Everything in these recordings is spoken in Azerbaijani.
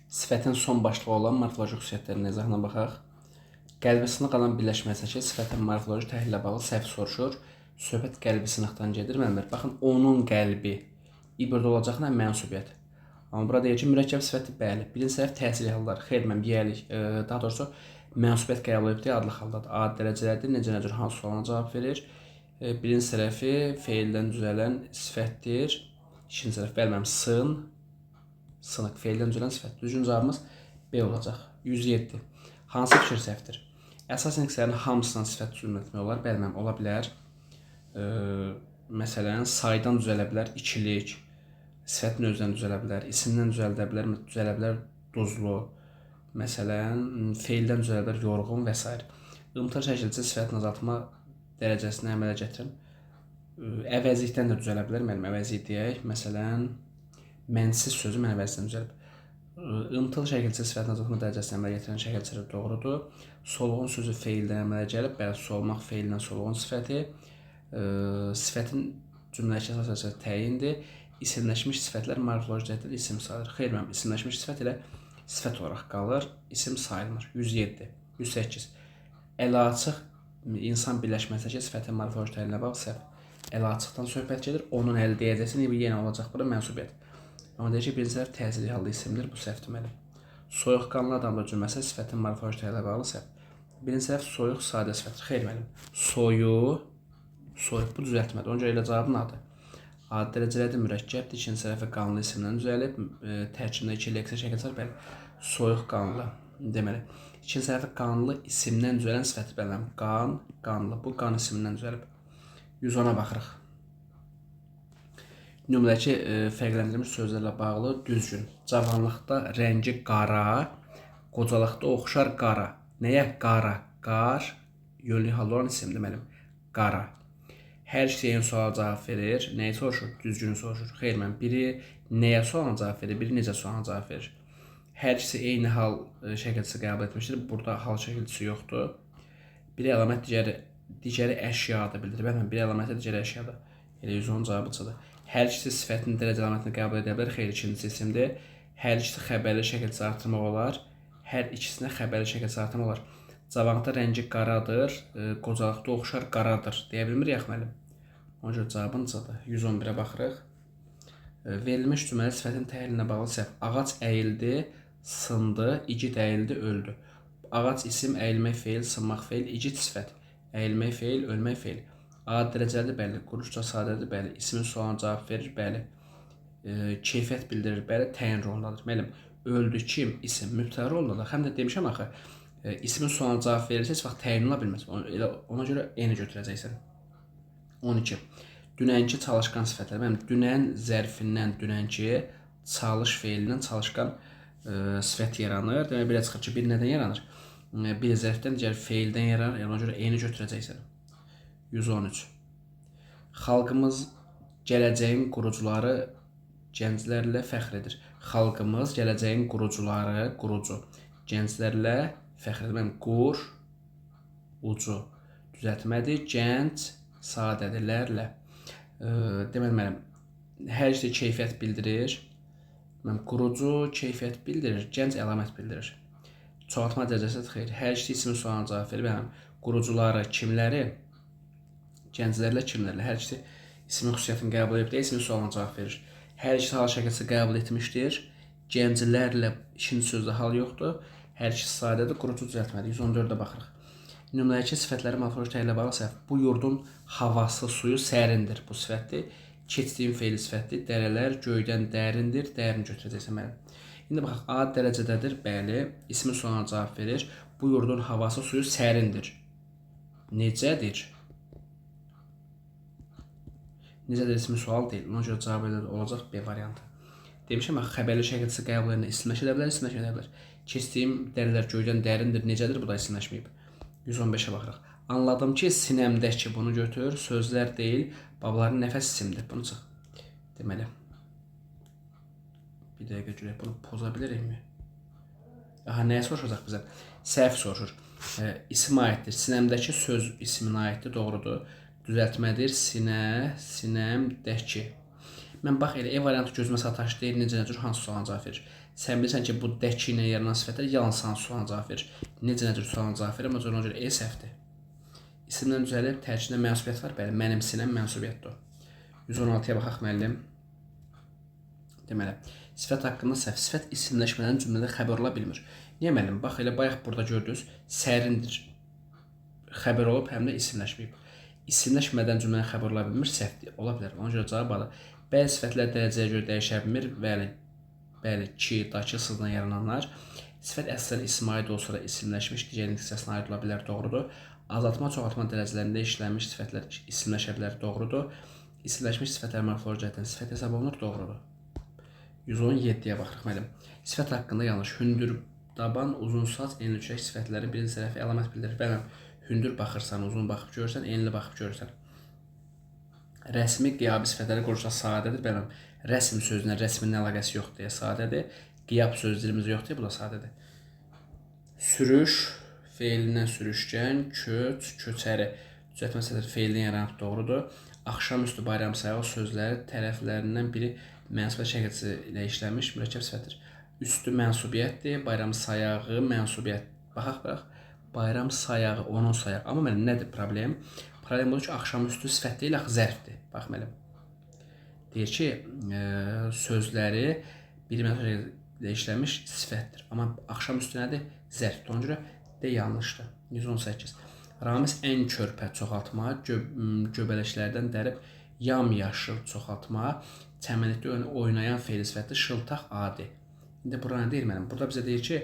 Sifətin son başlığı olan morfoloji xüsusiyyətlərinə izahına baxaq. Qəlbi sınıq alan birləşməsi sifətin morfoloji təhlillə bağlı səhv soruşur. Söhbət qəlbi sınıqdan gedir, müəllimlər. Baxın, onun qəlbi İbrdə olacaqla mənsubiyyət. Amma burada deyir ki, mürəkkəb sifəti bəli. Birinci tərəf təsirli hallar. Xeyr, mən yiyəlik, daha doğrusu mənsubiyyət qəbul etdiyi adlı haldadır. Adi dərəcələrdir. Necə hansı sualına cavab verir? Birinci tərəfi feildən düzələn sifətdir. İkinci tərəf bəli, mənim sınıq feildən düzələn sifət. Düzgün cavabımız B olacaq. 107. Hansı fikir səhvdir? Əsasən xəstələrin hamısından sifət düzəlmə etmək olar. Bəli, mənim ola bilər. Məsələn, saydan düzələ bilər, ikilik, sifətin özündən düzələ bilər, isimdən düzələ bilər, duzlu, məsələn, feildən düzələ bilər, yorğun və s. İmtina şəkildə sifətin azaltma dərəcəsini əmələ gətirin. Əvəzlikdən də düzələ bilər, mənim əvəzlik deyək, məsələn, mənsiz sözü mən əvəzlikdən düzəlib. İmtina şəkildə sifətin azaltma dərəcəsini əmələ gətirən şəkilçələr doğrudur. Solğun sözü feildən əmələ gəlib, bəli, solmaq feilindən solğun sifəti. Sifətin cümləki əsas təyindir. İsimləşmiş sifətlər morfoloji cəhətdən isim sayılır. Xeyr, mənim isimləşmiş sifət ilə sifət olaraq qalır, isim sayılmır. 107. 108. Əlaçıq insan birləşməsindəki sifətin morfoloji təhlilinə bağlı səhv. Əlaçıqdan söhbət gedir, onun əli deyəcəksin, yenə olacaq bura mənsubiyyət. Amma deyir ki, birinci tərəf təsirli hallı isimdir, bu səhv deməli. Soyuqqanlı adamla cümləsi sifətin morfoloji təhlilinə bağlı səhv. Birinci tərəf soyuq sadə sifətdir. Xeyr, mənim. Soyuq, bu düzəltmədir. Ona görə elə cavabın adı. Adi dərəcələrdə mürəkkəbdir. İkinci tərəfi qanlı isimdən düzəlib. Tərkibində 2 leksiya şəkilçələr, bəli. Soyuq qanlı deməli. İkinci tərəfi qanlı isimdən düzələn sifətdir, bəli. Qanlı. Bu qan isimindən düzəlib. 110-a baxırıq. Nümunədəki fərqləndirilmiş sözlərlə bağlı düzgün. Cavanlıqda rəngi qara, qocalıqda oxşar qara. Nəyə? Qara. Qar, yönlü hallı olan isimdir mənim. Qara. Hər şeyin suala cavab verir. Nəyi soruşur? Düzgünü soruşur. Xeyr, mən biri nəyə sualına cavab verir, biri necə sualına cavab verir. Hər ikisi eyni hal şəkilçisi qəbul etmişdir. Burada hal şəkilçisi yoxdur. Biri əlamət, digəri əşyadır bildirir. Bəli, biri əlamətə, digəri əşyadır. Elə 110 cavabıdır. Hər ikisi sifətin dərəcə əlamətini qəbul edə bilər. Xeyr, ikincisi isimdir. Hər ikisi xəbərli şəkilçisi artırmaq olar. Hər ikisinə xəbərli şəkilçisi artırmaq olar. Cavanlıqda rəngi qaradır, qocalıqda oxşar qaradır. Deyə bilmir yaxı müəllim. Ona görə cavabın C-dır. 111-ə baxırıq. Verilmiş cümlədə sifətin təhlilinə bağlı səhv. Ağac əyildi, sındı, igid əyildi, öldü. Ağac isim, əyilmək feil, sınmaq feil, igid sifət. Əyilmək feil, ölmək feil. Adi dərəcəlidir, bəli. Quruçca sadədir, bəli. İsmin sualına cavab verir, bəli. Keyfiyyət bildirir, bəli. Təyin rolundadır. Müəllim, öldü kim? İsim mübtəda rolundadır. Həm də demişəm axı, ismin sualına cavab verirsə heç vaxt təyin ola bilməz. Ona görə eyni götürəcəksən. 12. Dünənki çalışqan sifətlər. Mənim dünən zərfindən dünənki çalış feilindən çalışqan sifət yaranır. Demək, belə çıxır ki, bir nədən yaranır? Bir zərfdən, digər feildən yaranır. Yəni, ona görə eyni götürəcəksən. 113. Xalqımız gələcəyin qurucuları gənclərlə fəxr edir. Xalqımız gələcəyin qurucuları, gənclərlə fəxr edir. Ucu düzəltmədir, gənc sadədirlərlə. Deməli, mənim hər şey keyfiyyət bildirir. Mənim qurucu keyfiyyət bildirir, gənc əlamət bildirir. Çoxaltma dərəcəsi xeyr. Hər şey ismin sualına cavab verir. Mənim qurucuları, kimləri? Gənclərlə, kimlərlə? Hər ikisi ismin xüsusiyyətini qəbul edib, ismin sualına cavab verir. Hər ikisi hal şəkilçisi qəbul etmişdir. Gənclərlə ikinci sözdə hal yoxdur. Hər ikisi sadədir, qurucu düzəltmədir. 114-də baxırıq. Nümunədəki sifətləri morfoloji təhlilə bağlı səhv. Bu yurdun havası, suyu sərindir. Bu sifətdir. Keçdiyim feili sifətdir. Dərələr göydən dərindir. Dərin götürəcəksən mənim. İndi baxaq, adi dərəcədədir. Bəli, ismin sualına cavab verir. Bu yurdun havası, suyu sərindir. Necədir? Necədir ismi sual deyil. Ona görə cavab olacaq B variantı. Demişəm, xəbərli şəkilçisi qəbul edilən isimləşə edə bilər, isimləşə edə bilər. Keçdiyim dərələr göydən dərindir. Necədir? Bu da isimləşməyib. 115-ə baxırıq. Anladım ki, sinəmdəki bunu götür. Sözlər deyil, babaların nəfəs isimdir. Bunu çıx. Deməli. Bir dəqiqə görək, bunu poza bilirikmi? Nəyə soruşacaq bizə? Səhv soruşur. İsim aiddir. Sinəmdəki söz isminə aiddir, doğrudur. Düzəltmədir. Sinəmdəki. Mən bax elə E variantı gözümə sataşdı deyir, necə hansı sualına cavab verir. Sən bilirsən ki, bu dəki ilə yaranan sifətlər yalnız hansı sualına cavab verir. Necə sualına cavab verir, ona görə E səhvdir. İsimdən düzəlib tərkibində mənsubiyyət var. Bəli, mənimsinən mənsubiyyətdir. 116-ya baxaq müəllim. Deməli, sifət haqqında səhv. Sifət isimləşmədən cümlədə xəbər ola bilmir. Niyə müəllim? Bax elə bayaq burada gördünüz, sərindir. Xəbər olub, həm də isimləşməyib. İsimləşmədən cümlənin xəbər ola bilmir, səhvdir. Ola bilər. Ona görə cavab adı. Bəzi sifətlər dərəcəyə görə dəyişə bilmir. Bəli, ki, dakı sızdan yarananlar. Sifət əslən isimə aid olsa da isimləşmiş digər hissəsinə aid ola bilər, doğrudur. Azaltma, çoxaltma dərəcələrində işlənmiş sifətlər isimləşə bilər, doğrudur. İsimləşmiş sifətlər morfoloji cəhətdən sifət hesab olunur, doğrudur. 117-yə baxırıq müəllim. Sifət haqqında yanlış. Hündür daban, uzun saç, enli kürək sifətlərin birinci tərəfi əlamət bildirir. Bəli, hündür baxırsan, uzun baxıb görürsən, enli baxıb görürsən. Rəsmi qiyabi sifətləri quruşda sadədir. Bəli, rəsm sözünə rəsmin əlaqəsi yoxdur deyə sadədir. Qiyab söz dilimizdə yoxdur, bu da sadədir. Sürüş, feilindən sürüşkən, köç, köçəri. Düzəltmə sifəti feildən yaranıb, doğrudur. Axşamüstü bayram sayağı sözləri tərəflərindən biri mənsubiyyət şəkilçisi ilə işlənmiş mürəkkəb sifətdir. Üstü mənsubiyyətdir, bayram sayağı mənsubiyyət. Baxaq. Bayram sayağı, onun sayağı. Amma mənim nədir problem? Problem budur ki, axşamüstü sifət deyil, axı zərfdir. Bax mənim. Deyir ki, sözləri bir mənsubiyyət ilə işlənmiş sifətdir. Amma axşamüstü nədir? Zərfdir. Ona görə də yanlışdır. 118. Ramiz ən körpə çoxaltma, göbələşlərdən dərib yamyaşıl çoxaltma, çəmənlikdə oynayan feil sifəti şıltaq adi. İndi bura nə deyir mənim? Burada bizə deyir ki,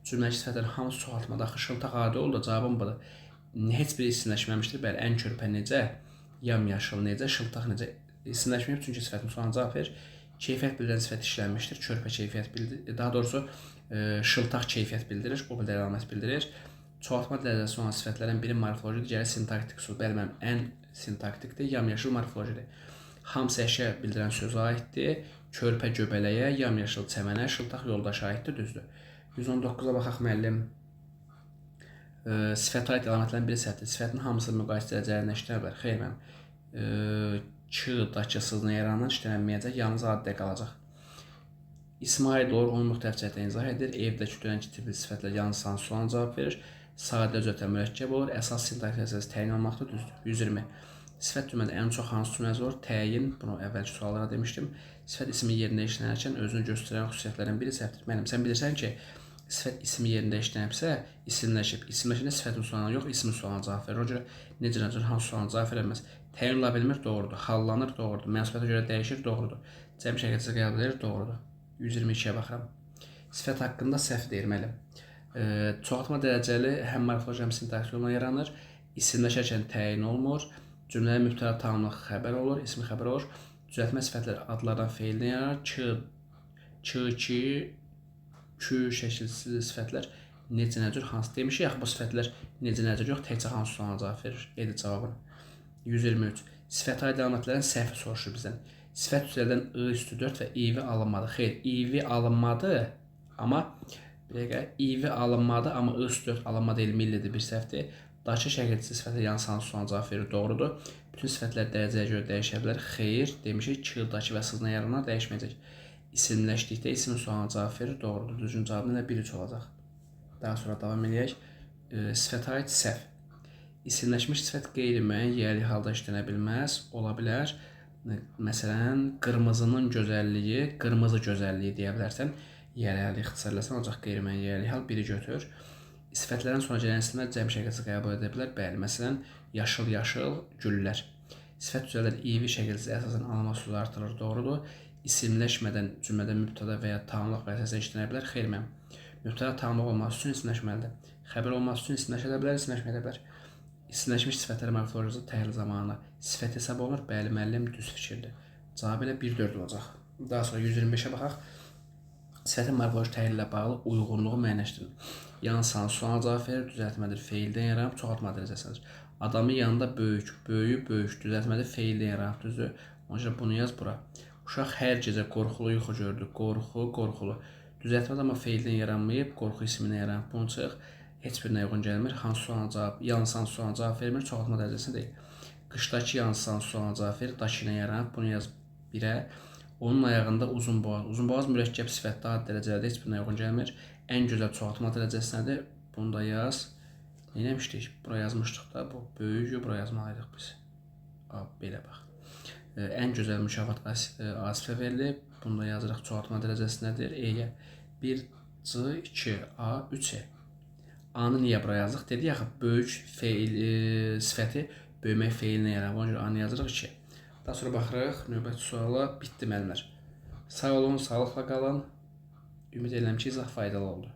cümləki sifətlərin hamısı çoxaltmada axı şıltaq adi oldu. Cavabım budur. Heç biri isimləşməmişdir. Bəli, ən körpə necə? Yamyaşıl necə? Şıltaq necə? İsimləşməyib çünki sifətin sonuna cavab verir. Keyfiyyət bildirən sifət işlənmişdir. Körpə keyfiyyət bildirir. Daha doğrusu şıltaq keyfiyyət bildirir. O bildirən əlamət bildirir. Çoxaltma dərəcəsi olan sifətlərin biri morfoloji, digəri sintaktik üsul. Bəli, mənim ən sintaktikdir, yamyaşıl morfolojidir. Hamısı əşya bildirən sözə aiddir. Körpə göbələyə, yamyaşıl çəmənə, şıltaq yoldaşa aiddir, düzdür. 119-a baxaq müəllim. Sifətə aid əlamətlərin biri səhvdir. Sifətin hamısı müqayisə dərəcələrində işlənə bilər. Xeyr mənim. Dakı sızdan yaranan işlənməyəcək, yalnız addə qalacaq. İsmə aid olur, onu müxtəlif cəhətlə izah edir. Evdəki dönənki tipli sifətlər yalnız hansı sualına cavab verir. Sadə cümlə mürəkkəb olur. Əsas sintaktik əsas təyin olmaqda, düzdür. 120. Sifət cümlədə ən çox hansı cümləsi olur? Təyin. Bunu əvvəlki suallara demişdim. Sifət ismi yerində işlənərkən özünü göstərən xüsusiyyətlərin biri səhvdir. Mənim, sən bilirsən ki, sifət ismi yerində işlənibsə, isimləşib. İsimləşəndə sifətin sualına yox, ismin sualına cavab verir. O görə necə hansı sualına cavab verəməz. Təyin ola bilmir, doğrudur. Hallanır, doğrudur. Mənsubiyyətə görə dəyişir, doğrudur. Cəm şəkilçisi qəbul edir, doğrudur. 122-yə baxıram. Sifət haqqında səhv deyir müəllim. Çoxaltma dərəcəli həm morfoloji, həm sintaktik yoluna yaranır. İsimləşərkən təyin olmur. Cümləyə mübtəda tamamlıq xəbər olur, ismi xəbər olur. Düzəltmə sifətlər adlardan feildən yaranar. Ki, kü şəkilsiz sifətlər necə cür hansı demişik, yaxud bu sifətlər necə cür yox, təkcə hansı sualına cavab verir. Edir cavabını. 123. Sifətə aid əlamətlərin səhvi soruşur bizdən. Sifət üzərdən I üstü 4 və İV alınmadı. Xeyr, İV alınmadı, amma İV alınmadı, amma I üstü 4 alınmadı elmi illidir, bir səhvdir. Dakı şəkilçisi sifətə yanlış hansı sualına cavab verir, doğrudur. Bütün sifətlər dərəcəyə görə dəyişə bilər. Xeyr, demişik ki, dakı və sızdan yaranan dəyişməyəcək. İsimləşdikdə ismin sualına cavab verir, doğrudur. Düzgün cavabı nə 1-3 olacaq. Daha sonra davam edək. Sifətə aid səhv. İsimləşmiş sifət qeyri-müəyyən yerli halda işlənə bilməz, ola bilər. Məsələn, qırmızının gözəlliyi, qırmızı gözəlliyi deyə bilərsən. Yerli ixtisarlasan, ancaq qeyri-müəyyən yerli hal biri götür. Sifətlərin sonra gələn isimlər cəm şəkilçisi qəbul edə bilər. Bəli, məsələn, yaşıl güllər. Sifət üzərində İV şəkilçisi əsasən anlama üsulu artırır, doğrudur. İsimləşmədən cümlədə mübtəda və ya tamamlıq vəzifəsi işlənə bilər. Xeyr mənim. Mübtəda tamamlıq olması üçün isimləşməlidir. Xəbər olması üçün isimləşə bilər, isimləşməyə bilər. İsimləşmiş sifətlər morfolojisi təhlil zamanı sifət hesab olunur. Bəli, müəllim, düz fikirdir. Cavab elə 1-4 olacaq. Daha sonra 125-ə baxaq. Sifətin morfoloji təhlil ilə bağlı uyğunluğu müəyyənləşdirilir. Yalnız hansı sualına cavab verir, düzəltmədir, feildən yaranıb, çoxaltma dərəcəsidir. Adamın yanında böyük, düzəltmədir, feildən yaranıb, düzdür. Onun üçün bunu yaz bura. Uşaq hər gecə qorxulu yuxu gördü. Qorxulu. Düzəltmədir, amma feildən yaranmayıb, qorxu isminə yaranıb. Bunu çıx. Heç birinə uyğun gəlmir. Hansı sualına cavab, yalnız hansı sualına cavab vermir, çoxaltma dərəcəsində deyil. Qışdakı yalnız hansı sualına cavab verir, dakı ilə yaranıb, bunu yaz 1-ə. Onun ayağında uzunboğaz. Uzunboğaz mürəkkəb sifətdə adi dərəcələrdə heç birinə uyğun gəlmir. Ən gözəl çoxaltma dərəcəsi nədir? Bunu da yaz. Neyləmişdik? Bura yazmışdıq da, bu böyük, bura yazmalıydıq biz. Belə bax. Ən gözəl mükafat Asifə verilib. Bunu da yazırıq. Çoxaltma dərəcəsi nədir? E-yə 1C, 2A, 3E. A-nı niyə bura yazdıq? Dedik axı, böyük feil sifəti böyümək feilinə yarar. Ona görə A-nı yazırıq 2. Daha sonra baxırıq növbəti suala. Bitdi müəllimlər. Sağ olun, sağlıqla qalın. Ümid edirəm ki, izah faydalı oldu.